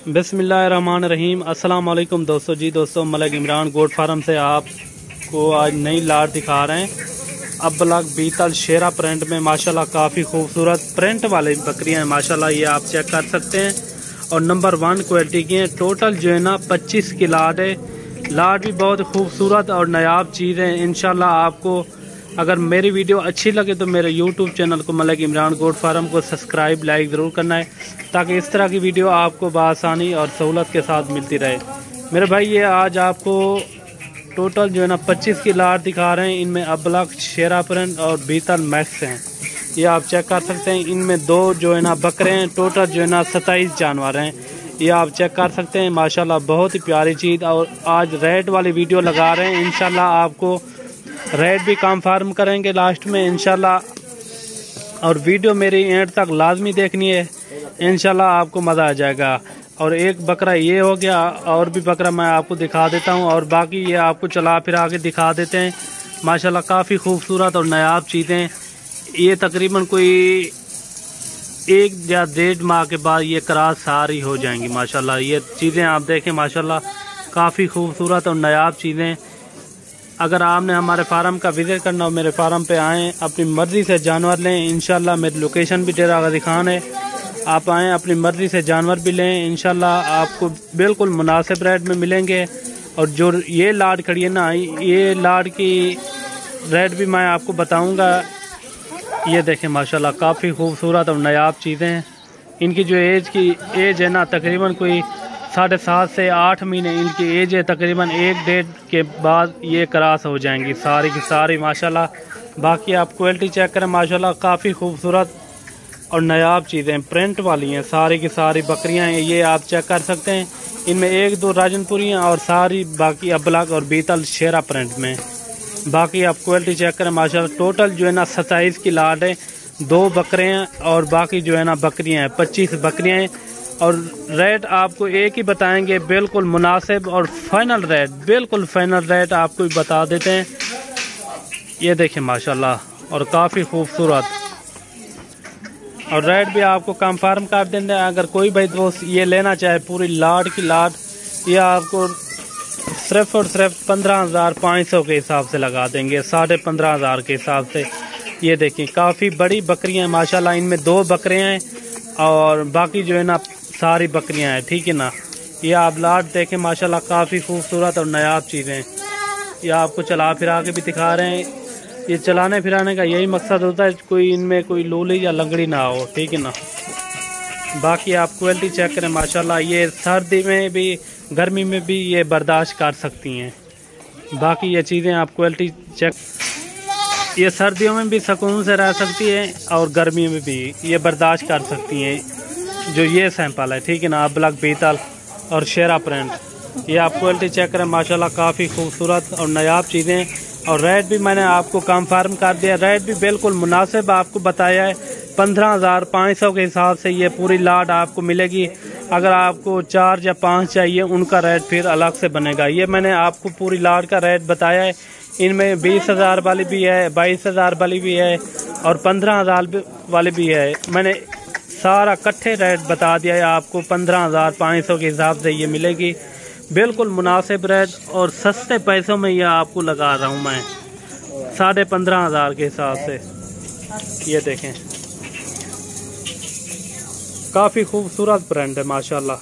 बिस्मिल्लाहिर्रहमानिर्रहीम। अस्सलाम वालेकुम दोस्तों मलिक इमरान गोट फार्म से आपको आज नई लाट दिखा रहे हैं। अबलग बीतल शेरा प्रिंट में माशाल्लाह काफ़ी खूबसूरत प्रिंट वाली बकरियां हैं माशाल्लाह, ये आप चेक कर सकते हैं और नंबर 1 क्वालिटी की हैं। टोटल जो है ना 25 की लाट है। लाट भी बहुत खूबसूरत और नायाब चीज़ है। इंशाल्लाह आपको अगर मेरी वीडियो अच्छी लगे तो मेरे YouTube चैनल को मलिक इमरान गोट फार्म को सब्सक्राइब लाइक ज़रूर करना है, ताकि इस तरह की वीडियो आपको बआसानी और सहूलत के साथ मिलती रहे। मेरे भाई ये आज आपको टोटल जो है ना 25 की लाट दिखा रहे हैं। इनमें अबलग शेरा प्रिंट और बीतल मैक्स हैं, ये आप चेक कर सकते हैं। इनमें 2 जो है ना बकरे हैं, टोटल जो है ना 27 जानवर हैं, ये आप चेक कर सकते हैं। माशाल्लाह बहुत ही प्यारी चीज़। और आज रेट वाली वीडियो लगा रहे हैं, इंशाल्लाह आपको रेट भी कंफर्म करेंगे लास्ट में इंशाल्लाह। और वीडियो मेरी एंड तक लाजमी देखनी है, इंशाल्लाह आपको मज़ा आ जाएगा। और एक बकरा ये हो गया, और भी बकरा मैं आपको दिखा देता हूँ, और बाकी ये आपको चला फिरा के दिखा देते हैं। माशाल्लाह काफ़ी खूबसूरत और नायाब चीज़ें। ये तकरीबन कोई 1 या 1.5 माह के बाद ये क्रॉस सारी हो जाएंगी माशाल्लाह। ये चीज़ें आप देखें माशाल्लाह काफ़ी खूबसूरत और नायाब चीज़ें। अगर आपने हमारे फार्म का विज़िट करना हो, मेरे फार्म पे आएँ, अपनी मर्ज़ी से जानवर लें। इंशाल्लाह मेरी लोकेशन भी डेरा गाजी खान है, आप आएँ अपनी मर्ज़ी से जानवर भी लें। इंशाल्लाह आपको बिल्कुल मुनासिब रेट में मिलेंगे। और जो ये लाट खड़ी है ना, ये लाट की रेट भी मैं आपको बताऊंगा। ये देखें माशाल्लाह काफ़ी खूबसूरत और नायाब चीज़ें हैं। इनकी जो एज है ना तकरीबन कोई 7.5 से 8 महीने इनकी एज है। तकरीबन 1-1.5 के बाद ये क्रॉस हो जाएंगी सारी की सारी माशाल्लाह। बाकी आप क्वालिटी चेक करें माशाल्लाह काफ़ी खूबसूरत और नायाब चीज़ें प्रिंट वाली हैं सारी की सारी बकरियां हैं, ये आप चेक कर सकते हैं। इनमें 1-2 राजनपुरी हैं और सारी बाकी अबलग और बीतल शेरा प्रिंट में। बाकी आप क्वालिटी चेक करें माशाल्लाह। टोटल जो है ना 27 की लाट है, 2 बकरे हैं और बाकी जो है ना बकरियां हैं, 25 बकरियां हैं। और रेट आपको एक ही बताएंगे, बिल्कुल मुनासिब और फाइनल रेट, बिल्कुल फाइनल रेट आपको बता देते हैं। ये देखें माशाल्लाह और काफ़ी खूबसूरत, और रेट भी आपको कंफर्म कर देंगे। अगर कोई भाई दोस्त ये लेना चाहे पूरी लाट की लाट, ये आपको सिर्फ और सिर्फ 15,500 के हिसाब से लगा देंगे, 15,500 के हिसाब से। ये देखिए काफ़ी बड़ी बकरियां हैं माशाल्लाह। इनमें 2 बकरे हैं और बाकी जो है ना सारी बकरियां हैं, ठीक है ना। ये आप लाट देखें माशाल्लाह काफ़ी खूबसूरत और नायाब चीज़ें। ये आपको चला फिरा के भी दिखा रहे हैं। ये चलाने फिराने का यही मकसद होता है, कोई इनमें कोई लोली या लंगड़ी ना हो, ठीक है ना। बाकी आप क्वालिटी चेक करें माशाल्लाह। ये सर्दी में भी गर्मी में भी ये बर्दाश्त कर सकती हैं। बाकी ये चीज़ें आप क्वालिटी चेक, ये सर्दियों में भी सुकून से रह सकती है और गर्मियों में भी ये बर्दाश्त कर सकती हैं। जो ये सैंपल है, ठीक है ना, अबलग बीतल और शेरा प्रिंट, ये आप क्वालिटी चेक करें माशाल्लाह काफ़ी खूबसूरत और नायाब चीज़ें। और रेट भी मैंने आपको कंफर्म कर दिया, रेट भी बिल्कुल मुनासिब आपको बताया है। 15,500 के हिसाब से ये पूरी लाट आपको मिलेगी। अगर आपको 4 या 5 चाहिए उनका रेट फिर अलग से बनेगा। ये मैंने आपको पूरी लाट का रेट बताया है। इनमें 20,000 वाली भी है, 22,000 वाली भी है और 15,000 वाली भी है। मैंने सारा इकट्ठे रेट बता दिया है आपको। 15,500 के हिसाब से ये मिलेगी, बिल्कुल मुनासिब रेट और सस्ते पैसों में ये आपको लगा रहा हूँ मैं, 15,500 के हिसाब से। ये देखें काफ़ी खूबसूरत ब्रांड है माशाल्लाह।